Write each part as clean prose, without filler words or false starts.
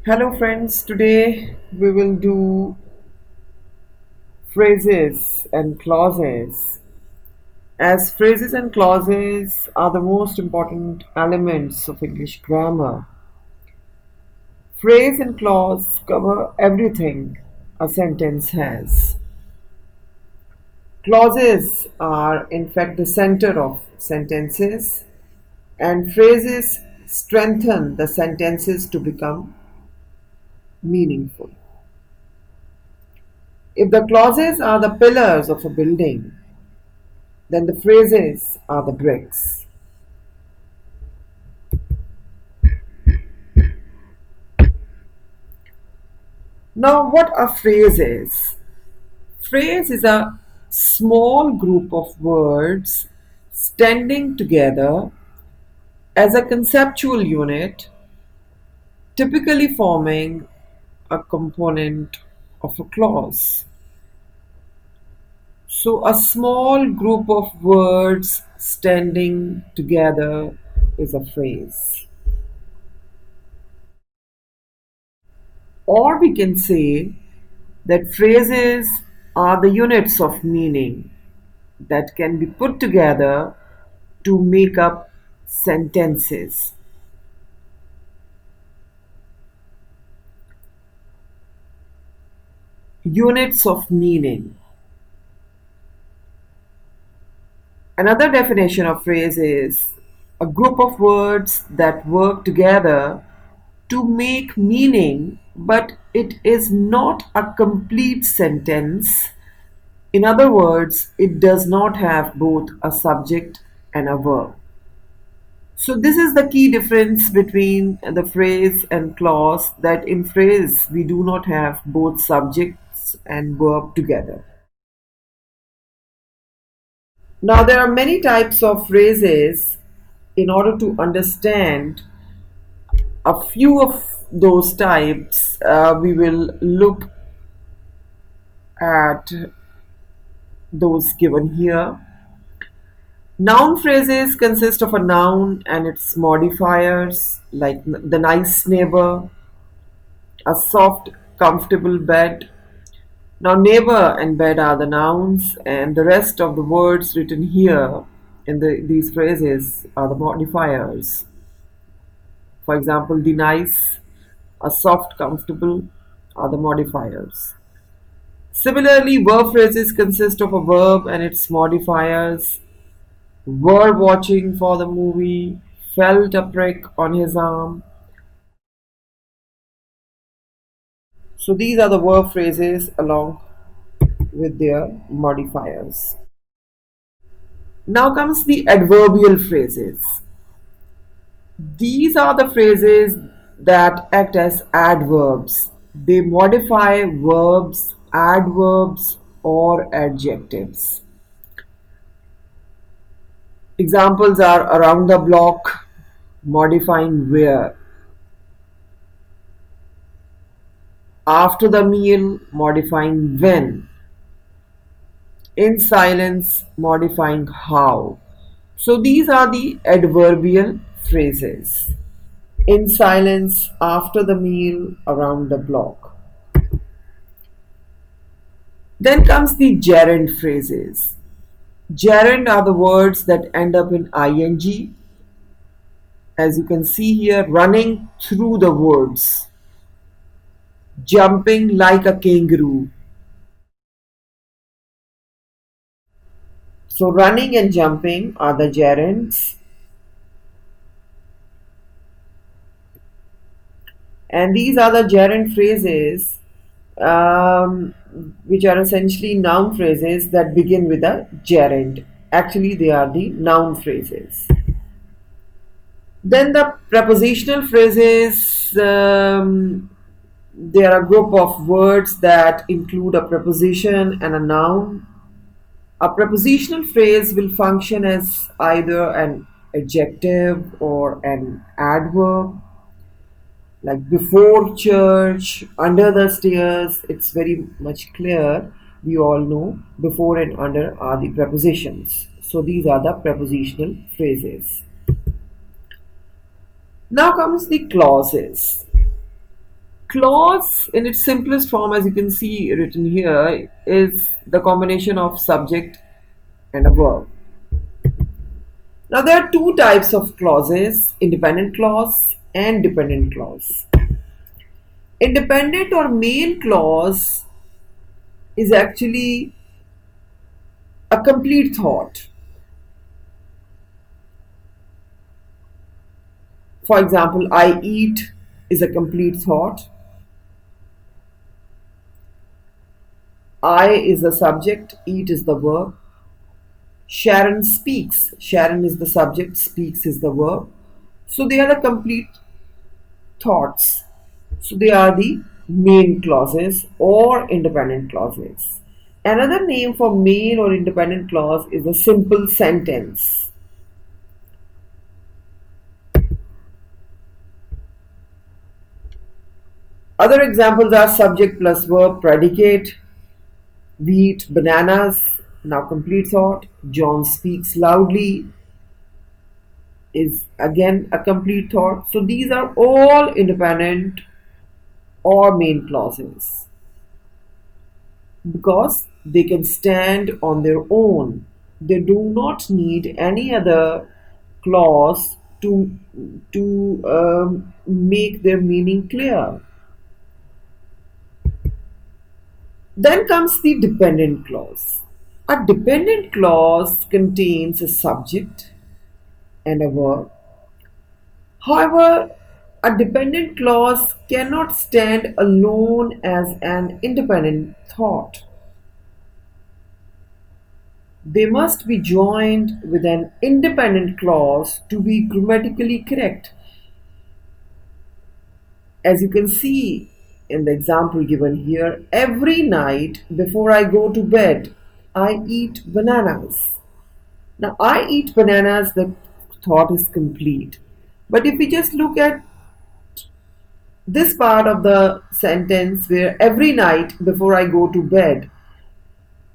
Hello, friends. Today we will do phrases and clauses. As phrases and clauses are the most important elements of English grammar, phrase and clause cover everything a sentence has. Clauses are, in fact, the center of sentences, and phrases strengthen the sentences to become meaningful. If the clauses are the pillars of a building, then the phrases are the bricks. Now, what a phrase is? Phrase is a small group of words standing together as a conceptual unit, typically forming a component of a clause. So, a small group of words standing together is a phrase. Or we can say that phrases are the units of meaning that can be put together to make up sentences. Units of meaning. Another definition of phrase is a group of words that work together to make meaning, but it is not a complete sentence. In other words, it does not have both a subject and a verb. So this is the key difference between the phrase and clause, that in phrase we do not have both subjects and verb together. Now there are many types of phrases. In order to understand a few of those types, we will look at those given here. Noun phrases consist of a noun and its modifiers like the nice neighbor, a soft, comfortable bed. Now, neighbor and bed are the nouns, and the rest of the words written here in these phrases are the modifiers. For example, the nice, a soft, comfortable are the modifiers. Similarly, verb phrases consist of a verb and its modifiers. Were watching for the movie, felt a prick on his arm. So these are the verb phrases along with their modifiers. Now comes the adverbial phrases. These are the phrases that act as adverbs. They modify verbs, adverbs, or adjectives. Examples are around the block, modifying where. After the meal, modifying when. In silence, modifying how. So these are the adverbial phrases. In silence, after the meal, around the block. Then comes the gerund phrases. Gerund are the words that end up in ing. As you can see here, running through the woods, jumping like a kangaroo. So running and jumping are the gerunds. And these are the gerund phrases, which are essentially noun phrases that begin with a gerund. Actually, they are the noun phrases. Then the prepositional phrases, they are a group of words that include a preposition and a noun. A prepositional phrase will function as either an adjective or an adverb. Like before church, under the stairs, it's very much clear. We all know before and under are the prepositions. So these are the prepositional phrases. Now comes the clauses. Clause, in its simplest form, as you can see written here, is the combination of subject and a verb. Now, there are two types of clauses: independent clause and dependent clause. Independent or main clause is actually a complete thought. For example, I eat is a complete thought. I is the subject, eat is the verb. Sharon speaks. Sharon is the subject, speaks is the verb. So they are the complete thoughts. So they are the main clauses or independent clauses. Another name for main or independent clause is a simple sentence. Other examples are subject plus verb, predicate. We eat bananas, now complete thought. John speaks loudly is again a complete thought. So these are all independent or main clauses because they can stand on their own. They do not need any other clause to make their meaning clear. Then comes the dependent clause. A dependent clause contains a subject and a verb. However, a dependent clause cannot stand alone as an independent thought. They must be joined with an independent clause to be grammatically correct. As you can see in the example given here, every night before I go to bed, I eat bananas. Now, I eat bananas, the thought is complete. But if we just look at this part of the sentence where every night before I go to bed,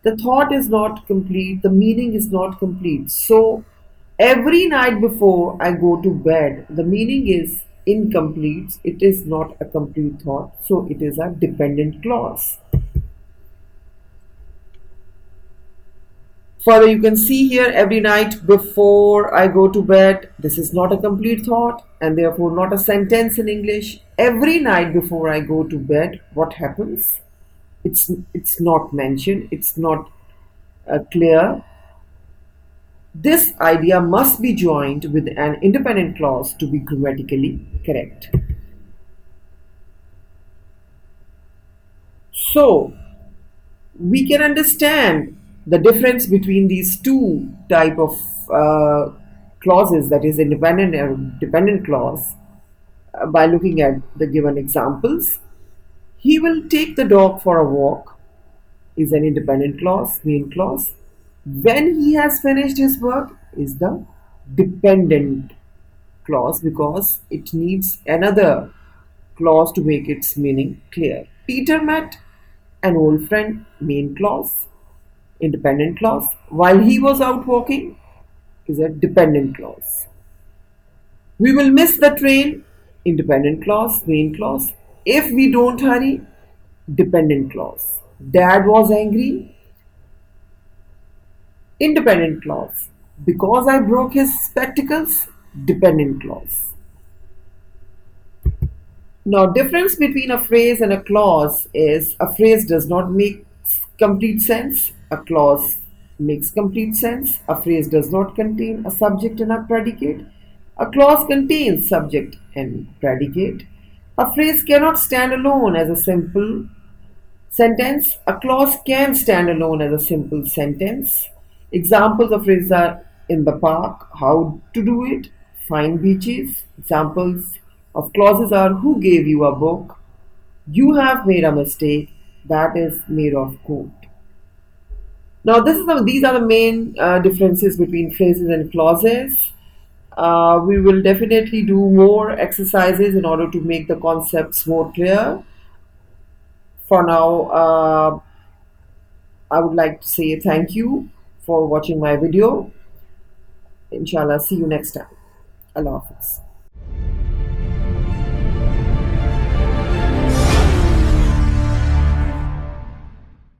the thought is not complete, the meaning is not complete. So, every night before I go to bed, the meaning is incomplete, it is not a complete thought, so it is a dependent clause. Further, you can see here every night before I go to bed. This is not a complete thought and therefore not a sentence in English. Every night before I go to bed, what happens? It's not mentioned. It's not clear. This idea must be joined with an independent clause to be grammatically correct. So, we can understand the difference between these two type of clauses, that is independent and dependent clause, by looking at the given examples. He will take the dog for a walk is an independent clause, main clause. When he has finished his work is the dependent clause because it needs another clause to make its meaning clear. Peter met an old friend, main clause. Independent clause. While he was out walking is a dependent clause. We will miss the train, independent clause, main clause. If we don't hurry, dependent clause. Dad was angry, independent clause. Because I broke his spectacles, dependent clause. Now, difference between a phrase and a clause is a phrase does not make complete sense, a clause makes complete sense, a phrase does not contain a subject and a predicate, a clause contains subject and predicate, a phrase cannot stand alone as a simple sentence, a clause can stand alone as a simple sentence. Examples of phrases are in the park, how to do it, find beaches. Examples of clauses are who gave you a book, you have made a mistake, that is made of gold. Now, these are the main differences between phrases and clauses. We will definitely do more exercises in order to make the concepts more clear. For now, I would like to say thank you for watching my video. Inshallah, see you next time. Allah Hafiz.